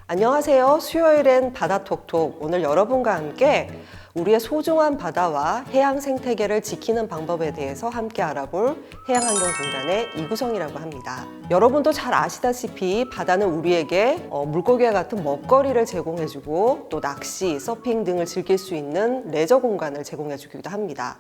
안녕하세요. 수요일엔 바다톡톡. 오늘 여러분과 함께 우리의 소중한 바다와 해양 생태계를 지키는 방법에 대해서 함께 알아볼 해양환경공단의 이구성이라고 합니다. 여러분도 잘 아시다시피 바다는 우리에게 물고기와 같은 먹거리를 제공해주고 또 낚시, 서핑 등을 즐길 수 있는 레저 공간을 제공해주기도 합니다.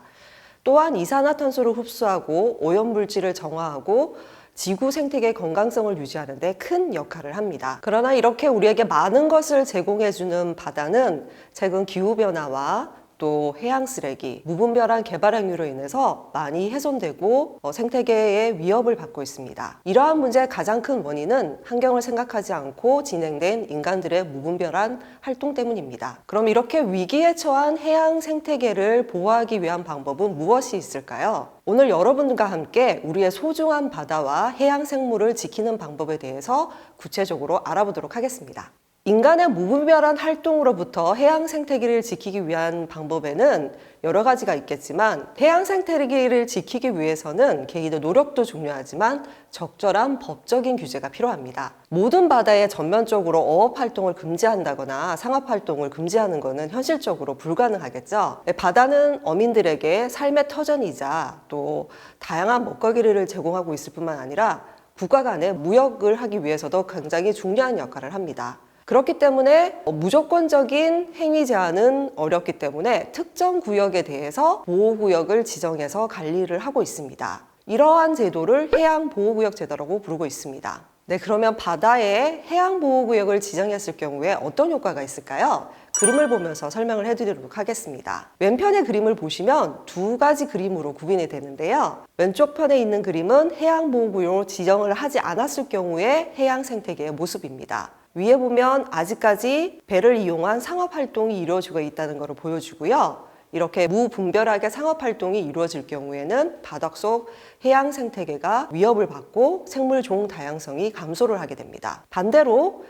또한 이산화탄소를 흡수하고 오염물질을 정화하고 지구 생태계의 건강성을 유지하는 데 큰 역할을 합니다. 그러나 이렇게 우리에게 많은 것을 제공해주는 바다는 최근 기후변화와 또 해양 쓰레기, 무분별한 개발 행위로 인해서 많이 훼손되고 생태계의 위협을 받고 있습니다. 이러한 문제의 가장 큰 원인은 환경을 생각하지 않고 진행된 인간들의 무분별한 활동 때문입니다. 그럼 이렇게 위기에 처한 해양 생태계를 보호하기 위한 방법은 무엇이 있을까요? 오늘 여러분과 함께 우리의 소중한 바다와 해양 생물을 지키는 방법에 대해서 구체적으로 알아보도록 하겠습니다. 인간의 무분별한 활동으로부터 해양 생태계를 지키기 위한 방법에는 여러 가지가 있겠지만 해양 생태계를 지키기 위해서는 개인의 노력도 중요하지만 적절한 법적인 규제가 필요합니다. 모든 바다에 전면적으로 어업 활동을 금지한다거나 상업 활동을 금지하는 것은 현실적으로 불가능하겠죠. 바다는 어민들에게 삶의 터전이자 또 다양한 먹거리를 제공하고 있을 뿐만 아니라 국가 간의 무역을 하기 위해서도 굉장히 중요한 역할을 합니다. 그렇기 때문에 무조건적인 행위 제한은 어렵기 때문에 특정 구역에 대해서 보호구역을 지정해서 관리를 하고 있습니다. 이러한 제도를 해양보호구역 제도라고 부르고 있습니다. 네, 그러면 바다에 해양보호구역을 지정했을 경우에 어떤 효과가 있을까요? 그림을 보면서 설명을 해드리도록 하겠습니다. 왼편의 그림을 보시면 두 가지 그림으로 구분이 되는데요. 왼쪽 편에 있는 그림은 해양보호구역으로 지정을 하지 않았을 경우의 해양 생태계의 모습입니다. 위에 보면 아직까지 배를 이용한 상업활동이 이루어지고 있다는 것을 보여주고요. 이렇게 무분별하게 상업활동이 이루어질 경우에는 바닷속 해양 생태계가 위협을 받고 생물종 다양성이 감소를 하게 됩니다. 반대로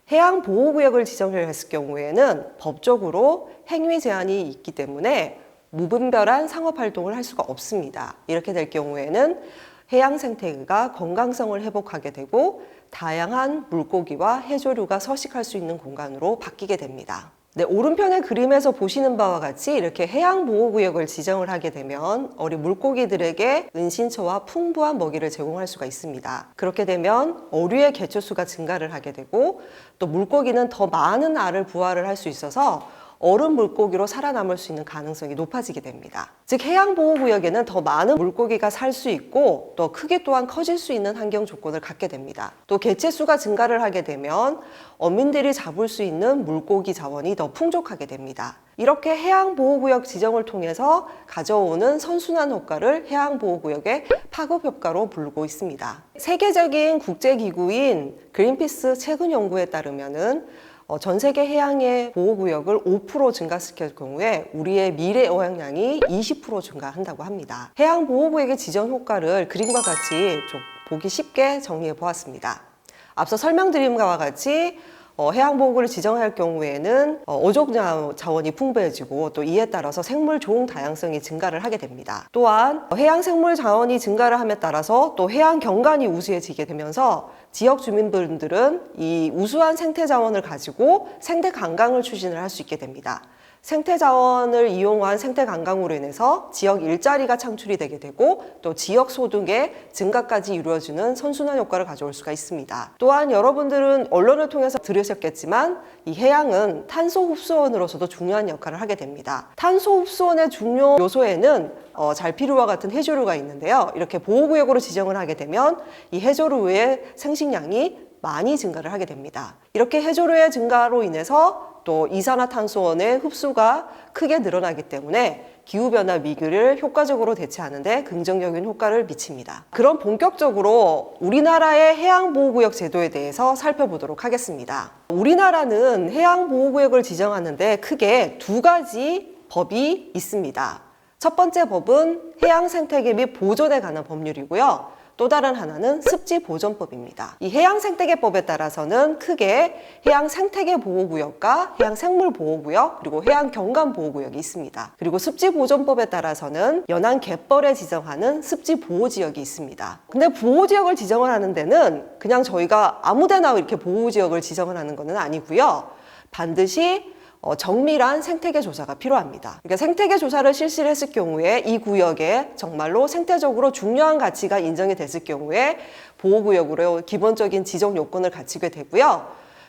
해양보호구역을 지정을 했을 경우에는 법적으로 행위 제한이 있기 때문에 무분별한 상업활동을 할 수가 없습니다. 이렇게 될 경우에는 해양 생태계가 건강성을 회복하게 되고 다양한 물고기와 해조류가 서식할 수 있는 공간으로 바뀌게 됩니다. 네, 오른편의 그림에서 보시는 바와 같이 이렇게 해양보호구역을 지정을 하게 되면 어린 물고기들에게 은신처와 풍부한 먹이를 제공할 수가 있습니다. 그렇게 되면 어류의 개체수가 증가를 하게 되고 또 물고기는 더 많은 알을 부화를 할 수 있어서 어른 물고기로 살아남을 수 있는 가능성이 높아지게 됩니다. 즉 해양보호구역에는 더 많은 물고기가 살 수 있고 또 크기 또한 커질 수 있는 환경 조건을 갖게 됩니다. 또 개체수가 증가를 하게 되면 어민들이 잡을 수 있는 물고기 자원이 더 풍족하게 됩니다. 이렇게 해양보호구역 지정을 통해서 가져오는 선순환 효과를 해양보호구역의 파급 효과로 부르고 있습니다. 세계적인 국제기구인 그린피스 최근 연구에 따르면은 전 세계 해양의 보호구역을 5% 증가시킬 경우에 우리의 미래 어획량이 20% 증가한다고 합니다. 해양보호구역의 지정 효과를 그림과 같이 좀 보기 쉽게 정리해 보았습니다. 앞서 설명드린 것과 같이 해양보호구역을 지정할 경우에는 어족 자원이 풍부해지고 또 이에 따라서 생물종 다양성이 증가를 하게 됩니다. 또한 해양 생물 자원이 증가를 함에 따라서 또 해양 경관이 우수해지게 되면서 지역 주민분들은 이 우수한 생태 자원을 가지고 생태 관광을 추진을 할 수 있게 됩니다. 생태 자원을 이용한 생태 관광으로 인해서 지역 일자리가 창출이 되게 되고 또 지역 소득의 증가까지 이루어지는 선순환 효과를 가져올 수가 있습니다. 또한 여러분들은 언론을 통해서 들으셨겠지만 이 해양은 탄소 흡수원으로서도 중요한 역할을 하게 됩니다. 탄소 흡수원의 중요 요소에는 잘피루와 같은 해조류가 있는데요. 이렇게 보호구역으로 지정을 하게 되면 이 해조류의 생식량이 많이 증가를 하게 됩니다. 이렇게 해조류의 증가로 인해서 또 이산화탄소원의 흡수가 크게 늘어나기 때문에 기후변화 위기를 효과적으로 대처하는 데 긍정적인 효과를 미칩니다. 그럼 본격적으로 우리나라의 해양보호구역 제도에 대해서 살펴보도록 하겠습니다. 우리나라는 해양보호구역을 지정하는데 크게 두 가지 법이 있습니다. 첫 번째 법은 해양생태계 및 보존에 관한 법률이고요. 또 다른 하나는 습지보존법입니다. 이 해양생태계법에 따라서는 크게 해양생태계보호구역과 해양생물보호구역 그리고 해양경관보호구역이 있습니다. 그리고 습지보존법에 따라서는 연안갯벌에 지정하는 습지보호지역이 있습니다. 근데 보호지역을 지정을 하는 데는 그냥 저희가 아무데나 이렇게 보호지역을 지정을 하는 것은 아니고요. 반드시 정밀한 생태계 조사가 필요합니다. 그러니까 생태계 조사를 실시를 했을 경우에 이 구역에 정말로 생태적으로 중요한 가치가 인정이 됐을 경우에 보호구역으로 기본적인 지정 요건을 갖추게 되고요.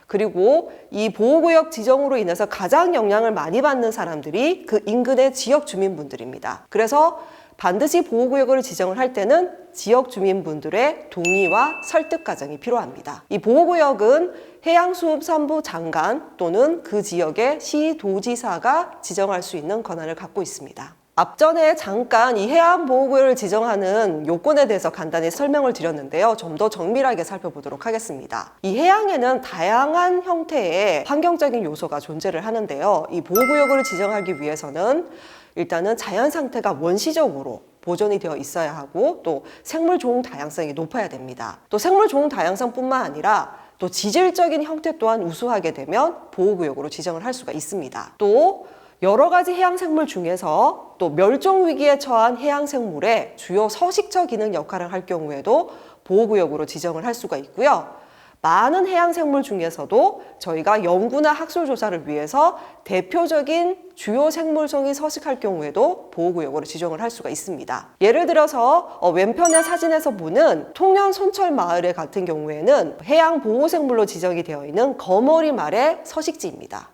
그리고 이 보호구역 지정으로 인해서 가장 영향을 많이 받는 사람들이 그 인근의 지역 주민분들입니다. 그래서 반드시 보호구역을 지정을 할 때는 지역 주민분들의 동의와 설득 과정이 필요합니다. 이 보호구역은 해양수산부 장관 또는 그 지역의 시도지사가 지정할 수 있는 권한을 갖고 있습니다. 앞전에 잠깐 이 해양보호구역을 지정하는 요건에 대해서 간단히 설명을 드렸는데요. 좀 더 정밀하게 살펴보도록 하겠습니다. 이 해양에는 다양한 형태의 환경적인 요소가 존재를 하는데요. 이 보호구역을 지정하기 위해서는 일단은 자연 상태가 원시적으로 보존이 되어 있어야 하고 또 생물 종 다양성이 높아야 됩니다. 또 생물 종 다양성뿐만 아니라 또 지질적인 형태 또한 우수하게 되면 보호구역으로 지정을 할 수가 있습니다. 또 여러 가지 해양생물 중에서 또 멸종위기에 처한 해양생물의 주요 서식처 기능 역할을 할 경우에도 보호구역으로 지정을 할 수가 있고요. 많은 해양생물 중에서도 저희가 연구나 학술조사를 위해서 대표적인 주요 생물성이 서식할 경우에도 보호구역으로 지정을 할 수가 있습니다. 예를 들어서 왼편의 사진에서 보는 통영 손철마을에 같은 경우에는 해양보호생물로 지정이 되어 있는 거머리말의 서식지입니다.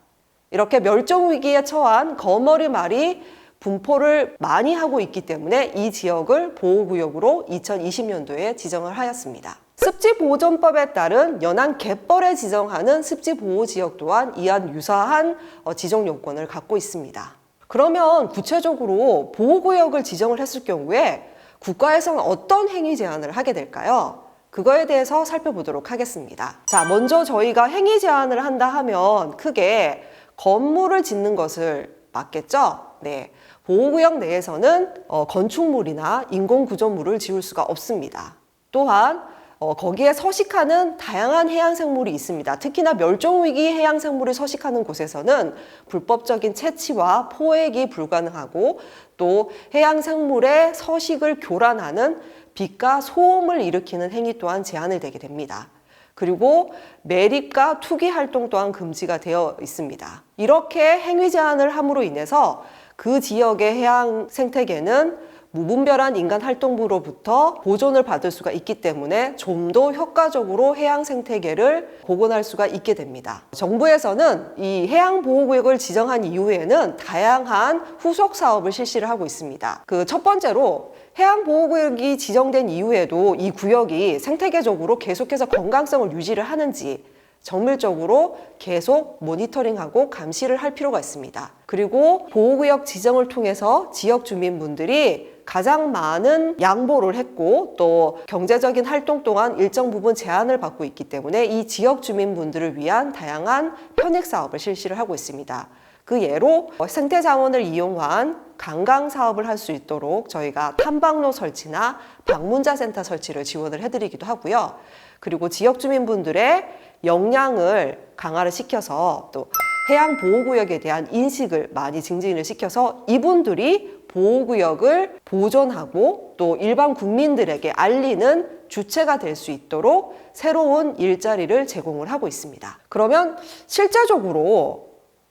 이렇게 멸종위기에 처한 거머리말이 분포를 많이 하고 있기 때문에 이 지역을 보호구역으로 2020년도에 지정을 하였습니다. 습지보존법에 따른 연안갯벌에 지정하는 습지보호지역 또한 이와 유사한 지정 요건을 갖고 있습니다. 그러면 구체적으로 보호구역을 지정을 했을 경우에 국가에서는 어떤 행위 제한을 하게 될까요? 그거에 대해서 살펴보도록 하겠습니다. 자, 먼저 저희가 행위 제한을 한다 하면 크게 건물을 짓는 것을 맞겠죠? 네. 보호구역 내에서는 건축물이나 인공구조물을 지을 수가 없습니다. 또한 거기에 서식하는 다양한 해양생물이 있습니다. 특히나 멸종위기 해양생물이 서식하는 곳에서는 불법적인 채취와 포획이 불가능하고 또 해양생물의 서식을 교란하는 빛과 소음을 일으키는 행위 또한 제한이 되게 됩니다. 그리고 매립과 투기 활동 또한 금지가 되어 있습니다. 이렇게 행위 제한을 함으로 인해서 그 지역의 해양 생태계는 무분별한 인간 활동으로부터 보존을 받을 수가 있기 때문에 좀 더 효과적으로 해양 생태계를 복원할 수가 있게 됩니다. 정부에서는 이 해양보호구역을 지정한 이후에는 다양한 후속 사업을 실시를 하고 있습니다. 그 첫 번째로 해양보호구역이 지정된 이후에도 이 구역이 생태계적으로 계속해서 건강성을 유지를 하는지 정밀적으로 계속 모니터링하고 감시를 할 필요가 있습니다. 그리고 보호구역 지정을 통해서 지역 주민분들이 가장 많은 양보를 했고 또 경제적인 활동 동안 일정 부분 제한을 받고 있기 때문에 이 지역 주민분들을 위한 다양한 편익 사업을 실시를 하고 있습니다. 그 예로 생태 자원을 이용한 관광 사업을 할 수 있도록 저희가 탐방로 설치나 방문자 센터 설치를 지원을 해드리기도 하고요. 그리고 지역 주민분들의 역량을 강화를 시켜서 또 해양 보호구역에 대한 인식을 많이 증진을 시켜서 이분들이 보호구역을 보존하고 또 일반 국민들에게 알리는 주체가 될 수 있도록 새로운 일자리를 제공을 하고 있습니다. 그러면 실제적으로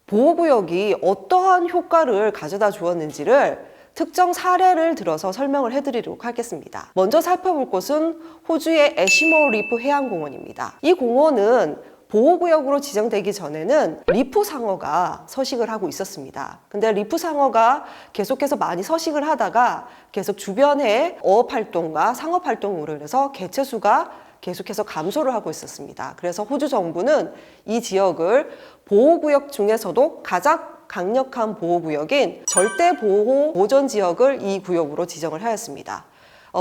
보호구역이 어떠한 효과를 가져다 주었는지를 특정 사례를 들어서 설명을 해드리도록 하겠습니다. 먼저 살펴볼 곳은 호주의 애쉬모어 리프 해양공원입니다. 이 공원은 보호구역으로 지정되기 전에는 리프 상어가 서식을 하고 있었습니다. 근데 리프 상어가 계속해서 많이 서식을 하다가 계속 주변의 어업활동과 상업활동으로 인해서 개체수가 계속해서 감소를 하고 있었습니다. 그래서 호주 정부는 이 지역을 보호구역 중에서도 가장 강력한 보호구역인 절대보호 보존지역을 이 구역으로 지정을 하였습니다.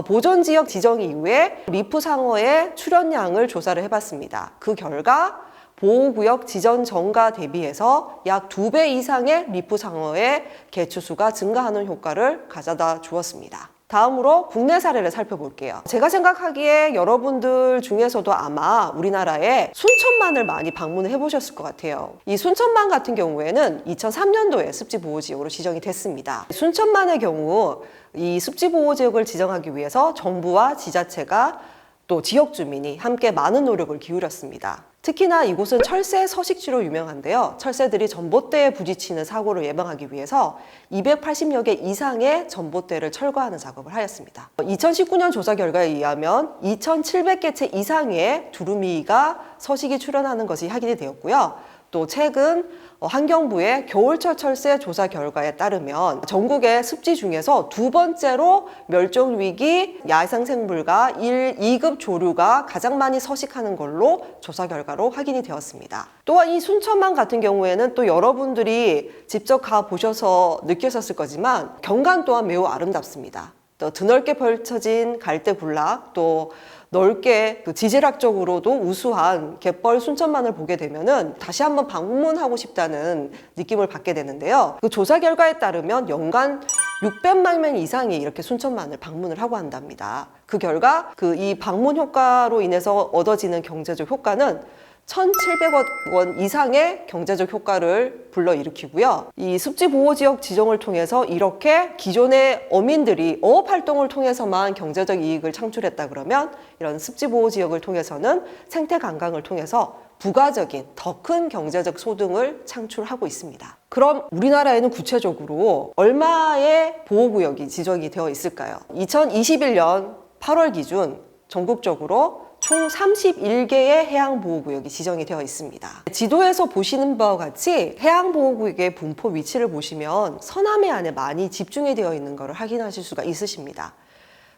보존지역 지정 이후에 리프 상어의 출현량을 조사를 해봤습니다. 그 결과 보호구역 지정 전과 대비해서 약 2배 이상의 리프 상어의 개체수가 증가하는 효과를 가져다 주었습니다. 다음으로 국내 사례를 살펴볼게요. 제가 생각하기에 여러분들 중에서도 아마 우리나라에 순천만을 많이 방문을 해보셨을 것 같아요. 이 순천만 같은 경우에는 2003년도에 습지보호지역으로 지정이 됐습니다. 순천만의 경우 이 습지보호지역을 지정하기 위해서 정부와 지자체가 또 지역 주민이 함께 많은 노력을 기울였습니다. 특히나 이곳은 철새 서식지로 유명한데요. 철새들이 전봇대에 부딪히는 사고를 예방하기 위해서 280여 개 이상의 전봇대를 철거하는 작업을 하였습니다. 2019년 조사 결과에 의하면 2,700개 채 이상의 두루미가 서식이 출현하는 것이 확인이 되었고요. 또 최근 환경부의 겨울철 철새 조사 결과에 따르면 전국의 습지 중에서 두 번째로 멸종위기 야생생물과 1, 2급 조류가 가장 많이 서식하는 걸로 조사 결과로 확인이 되었습니다. 또한 이 순천만 같은 경우에는 또 여러분들이 직접 가보셔서 느끼셨을 거지만 경관 또한 매우 아름답습니다. 또 드넓게 펼쳐진 갈대군락, 또 넓게 지질학적으로도 우수한 갯벌 순천만을 보게 되면은 다시 한번 방문하고 싶다는 느낌을 받게 되는데요. 그 조사 결과에 따르면 연간 600만 명 이상이 이렇게 순천만을 방문을 하고 한답니다. 그 결과 이 방문 효과로 인해서 얻어지는 경제적 효과는 1,700억 원 이상의 경제적 효과를 불러일으키고요. 이 습지보호지역 지정을 통해서 이렇게 기존의 어민들이 어업활동을 통해서만 경제적 이익을 창출했다 그러면 이런 습지보호지역을 통해서는 생태관광을 통해서 부가적인 더 큰 경제적 소득을 창출하고 있습니다. 그럼 우리나라에는 구체적으로 얼마의 보호구역이 지정이 되어 있을까요? 2021년 8월 기준 전국적으로 총 31개의 해양보호구역이 지정이 되어 있습니다. 지도에서 보시는 바와 같이 해양보호구역의 분포 위치를 보시면 서남해 안에 많이 집중이 되어 있는 것을 확인하실 수가 있으십니다.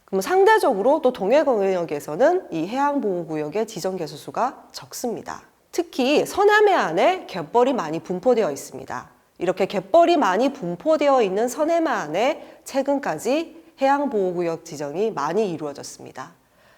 그럼 상대적으로 또 동해권역에서는 이 해양보호구역의 지정 개수수가 적습니다. 특히 서남해 안에 갯벌이 많이 분포되어 있습니다. 이렇게 갯벌이 많이 분포되어 있는 서남해 안에 최근까지 해양보호구역 지정이 많이 이루어졌습니다.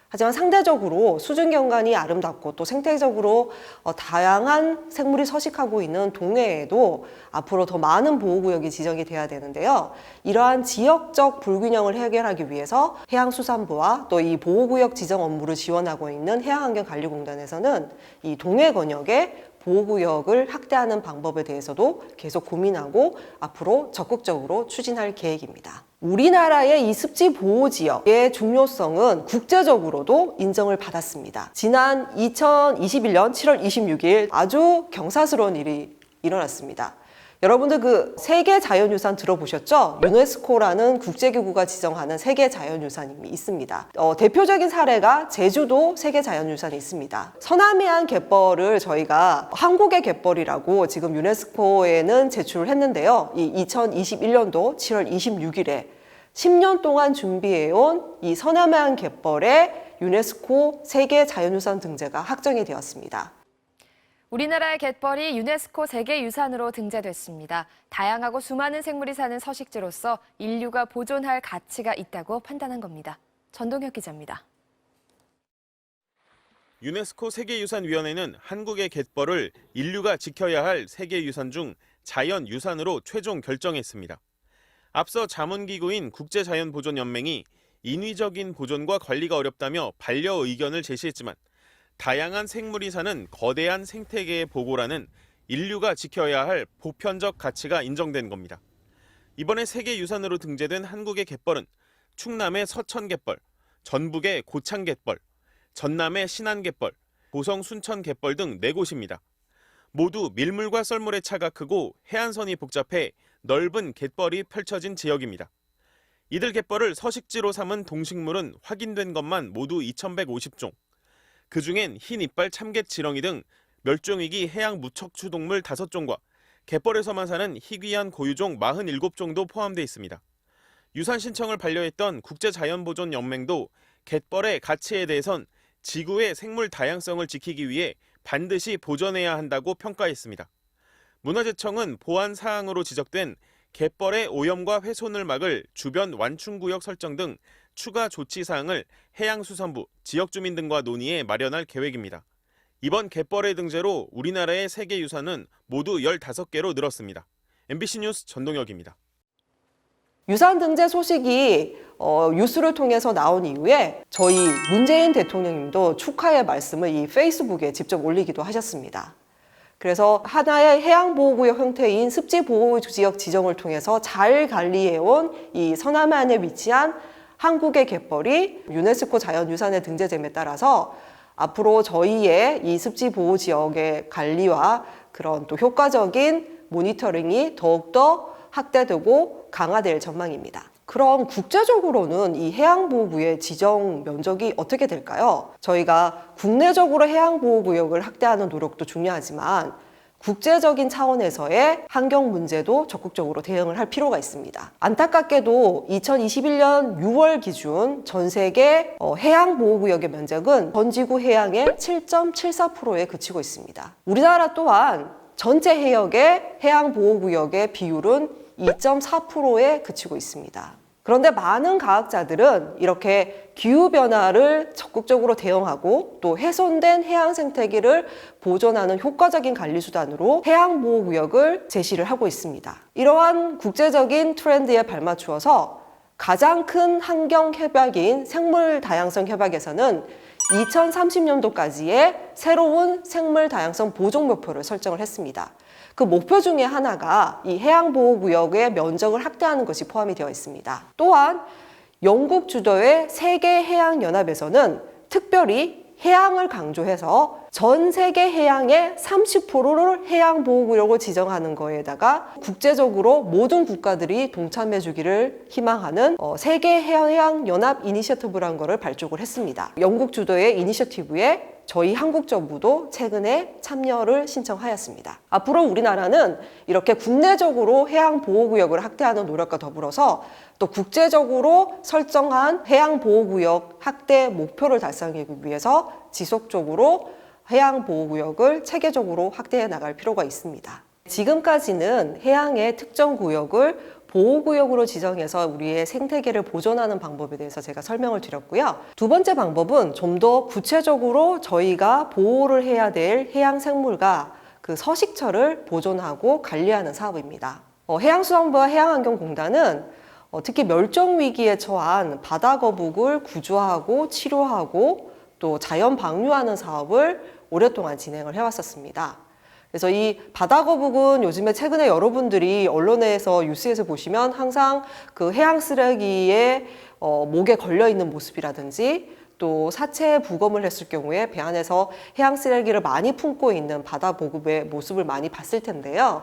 하지만 상대적으로 수중경관이 아름답고 또 생태적으로 다양한 생물이 서식하고 있는 동해에도 앞으로 더 많은 보호구역이 지정이 돼야 되는데요. 이러한 지역적 불균형을 해결하기 위해서 해양수산부와 또 이 보호구역 지정 업무를 지원하고 있는 해양환경관리공단에서는 이 동해권역에 보호구역을 확대하는 방법에 대해서도 계속 고민하고 앞으로 적극적으로 추진할 계획입니다. 우리나라의 이 습지 보호지역의 중요성은 국제적으로도 인정을 받았습니다. 지난 2021년 7월 26일 아주 경사스러운 일이 일어났습니다. 여러분들 그 세계 자연유산 들어보셨죠? 유네스코라는 국제기구가 지정하는 세계 자연유산이 있습니다. 대표적인 사례가 제주도 세계 자연유산이 있습니다. 서남해안 갯벌을 저희가 한국의 갯벌이라고 지금 유네스코에는 제출을 했는데요. 이 2021년도 7월 26일에 10년 동안 준비해온 이 서남해안 갯벌의 유네스코 세계 자연유산 등재가 확정이 되었습니다. 우리나라의 갯벌이 유네스코 세계유산으로 등재됐습니다. 다양하고 수많은 생물이 사는 서식지로서 인류가 보존할 가치가 있다고 판단한 겁니다. 전동혁 기자입니다. 유네스코 세계유산위원회는 한국의 갯벌을 인류가 지켜야 할 세계유산 중 자연유산으로 최종 결정했습니다. 앞서 자문기구인 국제자연보존연맹이 인위적인 보존과 관리가 어렵다며 반려 의견을 제시했지만 다양한 생물이 사는 거대한 생태계의 보고라는 인류가 지켜야 할 보편적 가치가 인정된 겁니다. 이번에 세계유산으로 등재된 한국의 갯벌은 충남의 서천갯벌, 전북의 고창갯벌, 전남의 신안갯벌, 고성 순천갯벌 등 4곳입니다. 모두 밀물과 썰물의 차가 크고 해안선이 복잡해 넓은 갯벌이 펼쳐진 지역입니다. 이들 갯벌을 서식지로 삼은 동식물은 확인된 것만 모두 2,150종. 그중엔 흰 이빨 참갯 지렁이 등 멸종위기 해양 무척추 동물 5종과 갯벌에서만 사는 희귀한 고유종 47종도 포함되어 있습니다. 유산 신청을 반려했던 국제자연보존연맹도 갯벌의 가치에 대해선 지구의 생물 다양성을 지키기 위해 반드시 보존해야 한다고 평가했습니다. 문화재청은 보안 사항으로 지적된 갯벌의 오염과 훼손을 막을 주변 완충구역 설정 등 추가 조치 사항을 해양수산부, 지역주민 등과 논의해 마련할 계획입니다. 이번 갯벌의 등재로 우리나라의 세계유산은 모두 15개로 늘었습니다. MBC 뉴스 전동혁입니다. 유산 등재 소식이 뉴스를 통해서 나온 이후에 저희 문재인 대통령님도 축하의 말씀을 이 페이스북에 직접 올리기도 하셨습니다. 그래서 하나의 해양보호구역 형태인 습지보호지역 지정을 통해서 잘 관리해온 이 서남해안에 위치한 한국의 갯벌이 유네스코 자연유산에 등재됨에 따라서 앞으로 저희의 이 습지보호지역의 관리와 그런 또 효과적인 모니터링이 더욱더 확대되고 강화될 전망입니다. 그럼 국제적으로는 이 해양보호구의 지정 면적이 어떻게 될까요? 저희가 국내적으로 해양보호구역을 확대하는 노력도 중요하지만 국제적인 차원에서의 환경 문제도 적극적으로 대응을 할 필요가 있습니다. 안타깝게도 2021년 6월 기준 전 세계 해양보호구역의 면적은 전 지구 해양의 7.74%에 그치고 있습니다. 우리나라 또한 전체 해역의 해양보호구역의 비율은 2.4%에 그치고 있습니다. 그런데 많은 과학자들은 이렇게 기후변화를 적극적으로 대응하고 또 훼손된 해양 생태계를 보존하는 효과적인 관리수단으로 해양보호구역을 제시를 하고 있습니다. 이러한 국제적인 트렌드에 발맞추어서 가장 큰 환경 협약인 생물 다양성 협약에서는 2030년도까지의 새로운 생물 다양성 보존 목표를 설정을 했습니다. 그 목표 중에 하나가 이 해양보호구역의 면적을 확대하는 것이 포함이 되어 있습니다. 또한 영국 주도의 세계해양연합에서는 특별히 해양을 강조해서 전 세계 해양의 30%를 해양보호구역으로 지정하는 거에다가 국제적으로 모든 국가들이 동참해 주기를 희망하는 세계해양연합 이니셔티브라는 것을 발족을 했습니다. 영국 주도의 이니셔티브에 저희 한국 정부도 최근에 참여를 신청하였습니다. 앞으로 우리나라는 이렇게 국내적으로 해양보호구역을 확대하는 노력과 더불어서 또 국제적으로 설정한 해양보호구역 확대 목표를 달성하기 위해서 지속적으로 해양보호구역을 체계적으로 확대해 나갈 필요가 있습니다. 지금까지는 해양의 특정 구역을 보호구역으로 지정해서 우리의 생태계를 보존하는 방법에 대해서 제가 설명을 드렸고요. 두 번째 방법은 좀 더 구체적으로 저희가 보호를 해야 될 해양생물과 그 서식처를 보존하고 관리하는 사업입니다. 해양수산부와 해양환경공단은 특히 멸종위기에 처한 바다거북을 구조하고 치료하고 또 자연 방류하는 사업을 오랫동안 진행을 해왔었습니다. 그래서 이 바다거북은 요즘에 최근에 여러분들이 언론에서 뉴스에서 보시면 항상 그 해양 쓰레기에 목에 걸려 있는 모습이라든지 또 사체에 부검을 했을 경우에 배 안에서 해양 쓰레기를 많이 품고 있는 바다거북의 모습을 많이 봤을 텐데요.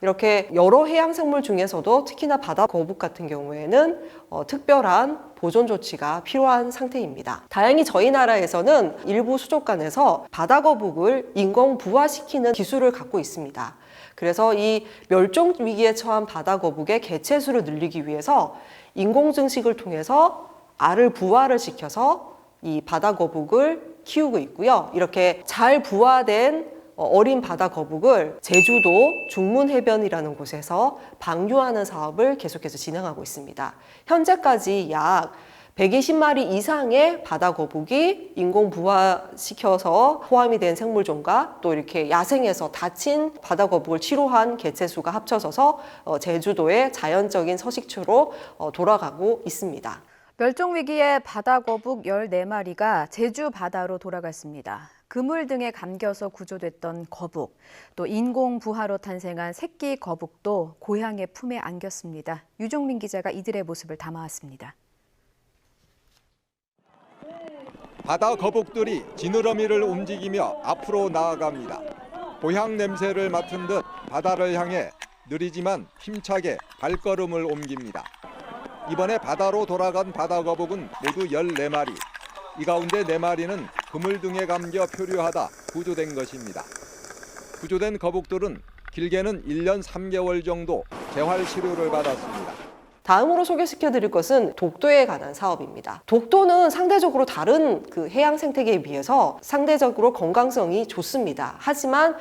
이렇게 여러 해양 생물 중에서도 특히나 바다거북 같은 경우에는 특별한 보존 조치가 필요한 상태입니다. 다행히 저희 나라에서는 일부 수족관에서 바다거북을 인공 부화시키는 기술을 갖고 있습니다. 그래서 이 멸종 위기에 처한 바다거북의 개체수를 늘리기 위해서 인공 증식을 통해서 알을 부화를 시켜서 이 바다거북을 키우고 있고요. 이렇게 잘 부화된 어린 바다거북을 제주도 중문해변이라는 곳에서 방류하는 사업을 계속해서 진행하고 있습니다. 현재까지 약 120마리 이상의 바다거북이 인공 부화시켜서 포함이 된 생물종과 또 이렇게 야생에서 다친 바다거북을 치료한 개체수가 합쳐져서 제주도의 자연적인 서식처로 돌아가고 있습니다. 멸종위기의 바다거북 14마리가 제주 바다로 돌아갔습니다. 그물 등에 감겨서 구조됐던 거북, 또 인공 부화로 탄생한 새끼 거북도 고향의 품에 안겼습니다. 유종민 기자가 이들의 모습을 담아왔습니다. 바다 거북들이 지느러미를 움직이며 앞으로 나아갑니다. 고향 냄새를 맡은 듯 바다를 향해 느리지만 힘차게 발걸음을 옮깁니다. 이번에 바다로 돌아간 바다거북은 모두 14마리. 이 가운데 4마리는 그물 등에 감겨 표류하다 구조된 것입니다. 구조된 거북들은 길게는 1년 3개월 정도 재활 치료를 받았습니다. 다음으로 소개시켜드릴 것은 독도에 관한 사업입니다. 독도는 상대적으로 다른 그 해양 생태계에 비해서 상대적으로 건강성이 좋습니다. 하지만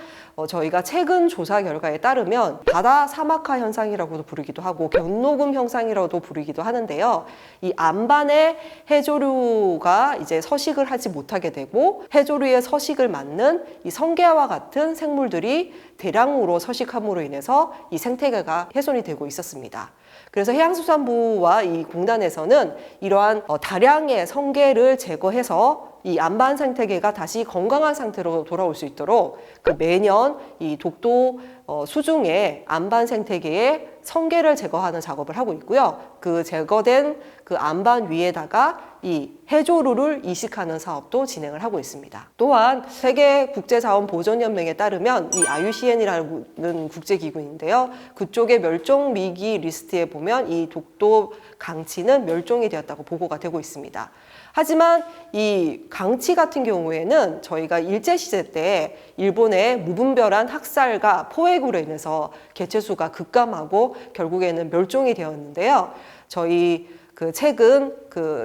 저희가 최근 조사 결과에 따르면 바다 사막화 현상이라고도 부르기도 하고 견노금 현상이라고도 부르기도 하는데요. 이 안반의 해조류가 이제 서식을 하지 못하게 되고 해조류의 서식을 맡는 이 성게와 같은 생물들이 대량으로 서식함으로 인해서 이 생태계가 훼손이 되고 있었습니다. 그래서 해양수산부와 이 공단에서는 이러한 다량의 성게를 제거해서 이 안반 생태계가 다시 건강한 상태로 돌아올 수 있도록 매년 이 독도 수중의 안반 생태계에 성게를 제거하는 작업을 하고 있고요. 그 제거된 그 안반 위에다가 이 해조류를 이식하는 사업도 진행을 하고 있습니다. 또한 세계 국제자원보존연맹에 따르면 이 IUCN이라는 국제기구인데요. 그쪽의 멸종위기 리스트에 보면 이 독도 강치는 멸종이 되었다고 보고가 되고 있습니다. 하지만 이 강치 같은 경우에는 저희가 일제시대 때 일본의 무분별한 학살과 포획으로 인해서 개체수가 급감하고 결국에는 멸종이 되었는데요. 저희 최근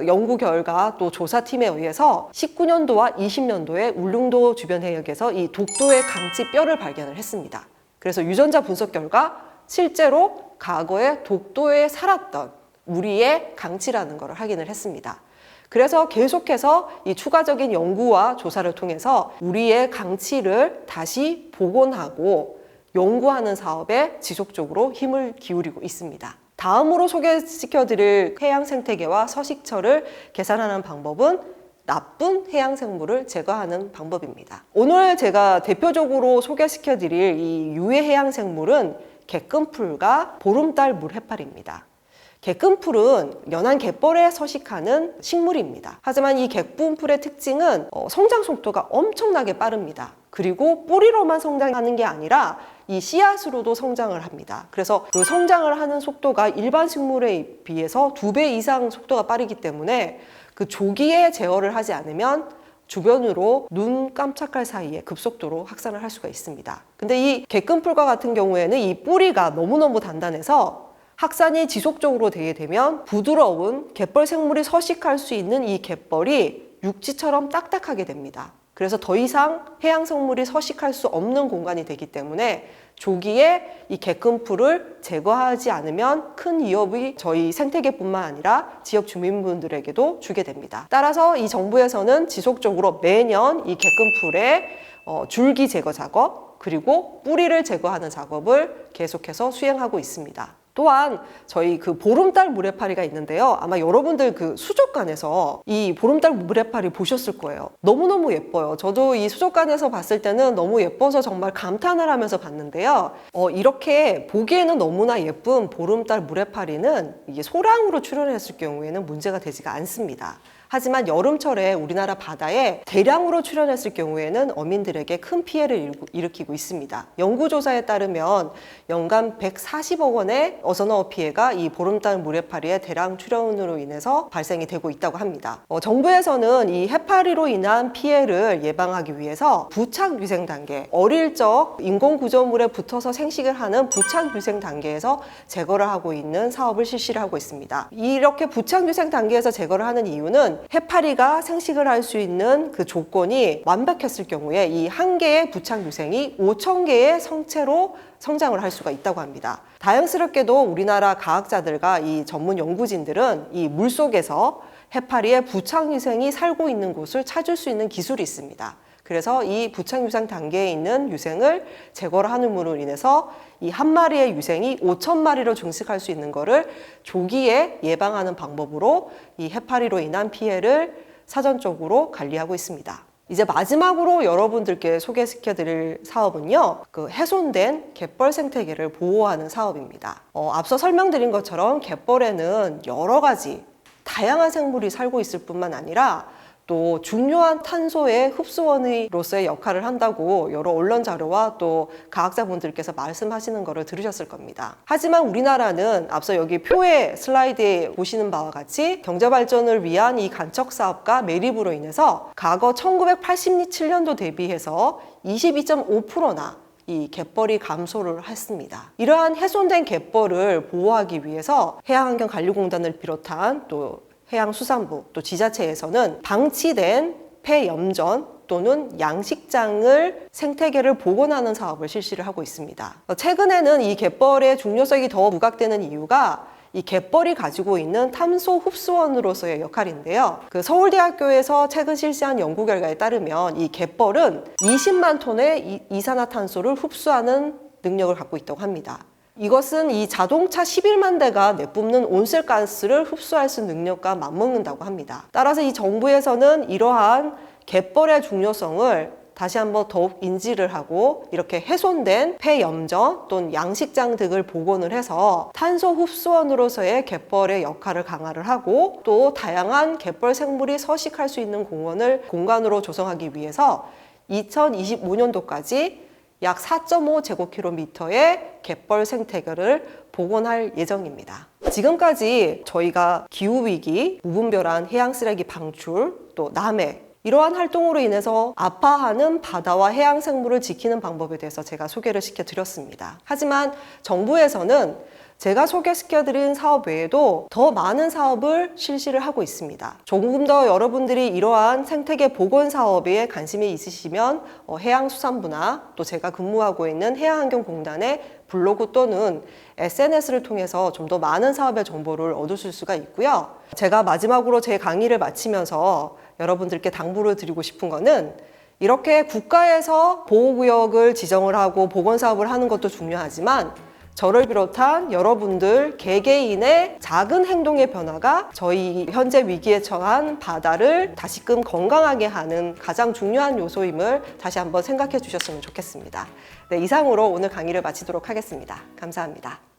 연구 결과 또 조사팀에 의해서 19년도와 20년도에 울릉도 주변 해역에서 이 독도의 강치 뼈를 발견을 했습니다. 그래서 유전자 분석 결과 실제로 과거에 독도에 살았던 우리의 강치라는 것을 확인을 했습니다. 그래서 계속해서 이 추가적인 연구와 조사를 통해서 우리의 강치를 다시 복원하고 연구하는 사업에 지속적으로 힘을 기울이고 있습니다. 다음으로 소개시켜드릴 해양 생태계와 서식처를 개선하는 방법은 나쁜 해양 생물을 제거하는 방법입니다. 오늘 제가 대표적으로 소개시켜드릴 이 유해 해양 생물은 갯금풀과 보름달 물해파리입니다. 갯금풀은 연안 갯벌에 서식하는 식물입니다. 하지만 이 갯금풀의 특징은 성장 속도가 엄청나게 빠릅니다. 그리고 뿌리로만 성장하는 게 아니라 이 씨앗으로도 성장을 합니다. 그래서 그 성장을 하는 속도가 일반 식물에 비해서 2배 이상 속도가 빠르기 때문에 그 조기에 제어를 하지 않으면 주변으로 눈 깜짝할 사이에 급속도로 확산을 할 수가 있습니다. 근데 이 갯금풀과 같은 경우에는 이 뿌리가 너무너무 단단해서 확산이 지속적으로 되게 되면 부드러운 갯벌 생물이 서식할 수 있는 이 갯벌이 육지처럼 딱딱하게 됩니다. 그래서 더 이상 해양 생물이 서식할 수 없는 공간이 되기 때문에 조기에 이 갯금풀을 제거하지 않으면 큰 위협이 저희 생태계뿐만 아니라 지역 주민분들에게도 주게 됩니다. 따라서 이 정부에서는 지속적으로 매년 이 갯금풀의 줄기 제거 작업 그리고 뿌리를 제거하는 작업을 계속해서 수행하고 있습니다. 또한 저희 보름달 물해파리가 있는데요. 아마 여러분들 수족관에서 이 보름달 물해파리 보셨을 거예요. 너무너무 예뻐요. 저도 이 수족관에서 봤을 때는 너무 예뻐서 정말 감탄을 하면서 봤는데요. 이렇게 보기에는 너무나 예쁜 보름달 물해파리는 이게 소량으로 출현했을 경우에는 문제가 되지가 않습니다. 하지만 여름철에 우리나라 바다에 대량으로 출현했을 경우에는 어민들에게 큰 피해를 일으키고 있습니다. 연구조사에 따르면 연간 140억 원의 어선어업 피해가 이 보름달 물해파리의 대량 출현으로 인해서 발생이 되고 있다고 합니다. 정부에서는 이 해파리로 인한 피해를 예방하기 위해서 부착유생 단계, 어릴 적 인공구조물에 붙어서 생식을 하는 부착유생 단계에서 제거를 하고 있는 사업을 실시를 하고 있습니다. 이렇게 부착유생 단계에서 제거를 하는 이유는 해파리가 생식을 할 수 있는 그 조건이 완벽했을 경우에 이 한 개의 부착유생이 5,000개의 성체로 성장을 할 수가 있다고 합니다. 다행스럽게도 우리나라 과학자들과 이 전문 연구진들은 이 물속에서 해파리의 부착유생이 살고 있는 곳을 찾을 수 있는 기술이 있습니다. 그래서 이 부착유생 단계에 있는 유생을 제거를 함으로 인해서 이 한 마리의 유생이 5,000마리로 증식할 수 있는 것을 조기에 예방하는 방법으로 이 해파리로 인한 피해를 사전적으로 관리하고 있습니다. 이제 마지막으로 여러분들께 소개시켜드릴 사업은요, 훼손된 갯벌 생태계를 보호하는 사업입니다. 앞서 설명드린 것처럼 갯벌에는 여러 가지 다양한 생물이 살고 있을 뿐만 아니라 또 중요한 탄소의 흡수원으로서의 역할을 한다고 여러 언론 자료와 또 과학자분들께서 말씀하시는 것을 들으셨을 겁니다. 하지만 우리나라는 앞서 여기 표에 슬라이드에 보시는 바와 같이 경제발전을 위한 이 간척 사업과 매립으로 인해서 과거 1987년도 대비해서 22.5%나 이 갯벌이 감소를 했습니다. 이러한 훼손된 갯벌을 보호하기 위해서 해양환경관리공단을 비롯한 또 해양수산부 또 지자체에서는 방치된 폐염전 또는 양식장을 생태계를 복원하는 사업을 실시를 하고 있습니다. 최근에는 이 갯벌의 중요성이 더 부각되는 이유가 이 갯벌이 가지고 있는 탄소 흡수원으로서의 역할인데요. 서울대학교에서 최근 실시한 연구 결과에 따르면 이 갯벌은 20만 톤의 이산화탄소를 흡수하는 능력을 갖고 있다고 합니다. 이것은 이 자동차 11만 대가 내뿜는 온실가스를 흡수할 수 있는 능력과 맞먹는다고 합니다. 따라서 이 정부에서는 이러한 갯벌의 중요성을 다시 한번 더욱 인지를 하고 이렇게 훼손된 폐염전 또는 양식장 등을 복원을 해서 탄소 흡수원으로서의 갯벌의 역할을 강화를 하고 또 다양한 갯벌 생물이 서식할 수 있는 공간으로 조성하기 위해서 2025년도까지 약 4.5제곱킬로미터의 갯벌 생태계를 복원할 예정입니다. 지금까지 저희가 기후위기, 무분별한 해양 쓰레기 방출, 또 남해 이러한 활동으로 인해서 아파하는 바다와 해양 생물을 지키는 방법에 대해서 제가 소개를 시켜드렸습니다. 하지만 정부에서는 제가 소개시켜드린 사업 외에도 더 많은 사업을 실시를 하고 있습니다. 조금 더 여러분들이 이러한 생태계 복원 사업에 관심이 있으시면 해양수산부나 또 제가 근무하고 있는 해양환경공단의 블로그 또는 SNS를 통해서 좀 더 많은 사업의 정보를 얻으실 수가 있고요. 제가 마지막으로 제 강의를 마치면서 여러분들께 당부를 드리고 싶은 거는 이렇게 국가에서 보호구역을 지정을 하고 복원사업을 하는 것도 중요하지만 저를 비롯한 여러분들 개개인의 작은 행동의 변화가 저희 현재 위기에 처한 바다를 다시금 건강하게 하는 가장 중요한 요소임을 다시 한번 생각해 주셨으면 좋겠습니다. 네, 이상으로 오늘 강의를 마치도록 하겠습니다. 감사합니다.